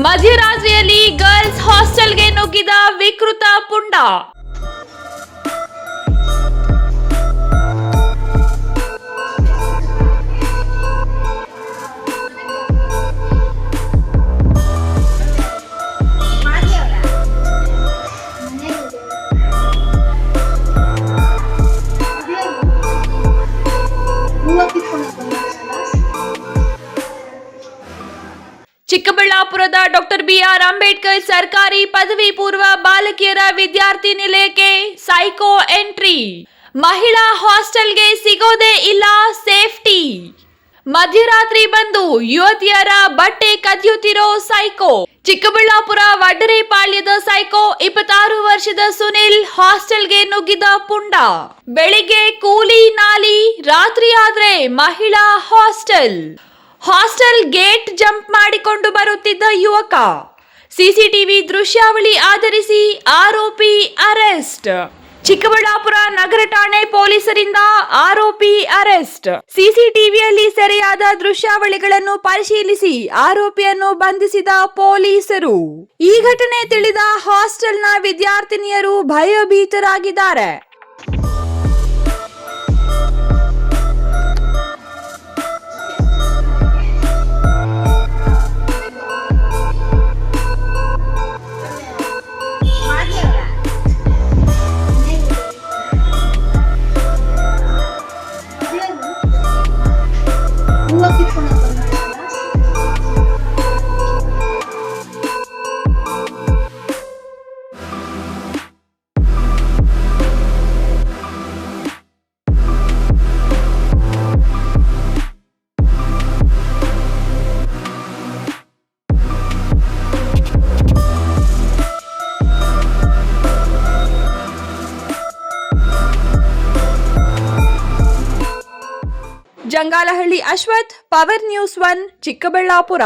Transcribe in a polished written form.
ಮಧ್ಯರಾತ್ರಿಯಲ್ಲಿ girls ಹಾಸ್ಟೆಲ್ಗೆ ನುಗ್ಗಿದ ವಿಕೃತ ಪುಂಡ. ಚಿಕ್ಕಬಳ್ಳಾಪುರದ ಡಾಕ್ಟರ್ ಬಿಆರ್ ಅಂಬೇಡ್ಕರ್ ಸರ್ಕಾರಿ ಪದವಿ ಪೂರ್ವ ಬಾಲಕಿಯರ ವಿದ್ಯಾರ್ಥಿ ನಿಲಯಕ್ಕೆ ಸೈಕೋ ಎಂಟ್ರಿ. ಮಹಿಳಾ ಹಾಸ್ಟೆಲ್ಗೆ ಸಿಗೋದೇ ಇಲ್ಲ ಸೇಫ್ಟಿ. ಮಧ್ಯರಾತ್ರಿ ಬಂದು ಯುವತಿಯರ ಬಟ್ಟೆ ಕದಿಯುತ್ತಿರೋ ಸೈಕೋ. ಚಿಕ್ಕಬಳ್ಳಾಪುರ ವಡ್ಡರೇಪಾಳ್ಯದ ಸೈಕೋ 26 ವರ್ಷದ ಸುನಿಲ್ ಹಾಸ್ಟೆಲ್ಗೆ ನುಗ್ಗಿದ ಪುಂಡ. ಬೆಳಿಗ್ಗೆ ಕೂಲಿ ನಾಲಿ, ರಾತ್ರಿ ಆದ್ರೆ ಮಹಿಳಾ ಹಾಸ್ಟೆಲ್ ಗೇಟ್ ಜಂಪ್ ಮಾಡಿಕೊಂಡು ಬರುತ್ತಿದ್ದ ಯುವಕ. ಸಿಸಿಟಿವಿ ದೃಶ್ಯಾವಳಿ ಆಧರಿಸಿ ಆರೋಪಿ ಅರೆಸ್ಟ್. ಚಿಕ್ಕಬಳ್ಳಾಪುರ ನಗರ ಠಾಣೆ ಪೊಲೀಸರಿಂದ ಆರೋಪಿ ಅರೆಸ್ಟ್. ಸಿಸಿಟಿವಿಯಲ್ಲಿ ಸೆರೆಯಾದ ದೃಶ್ಯಾವಳಿಗಳನ್ನು ಪರಿಶೀಲಿಸಿ ಆರೋಪಿಯನ್ನು ಬಂಧಿಸಿದ ಪೊಲೀಸರು. ಈ ಘಟನೆ ತಿಳಿದ ಹಾಸ್ಟೆಲ್ನ ವಿದ್ಯಾರ್ಥಿನಿಯರು ಭಯಭೀತರಾಗಿದ್ದಾರೆ. Jangalahalli Ashwath, power news 1, Chikkaballapur.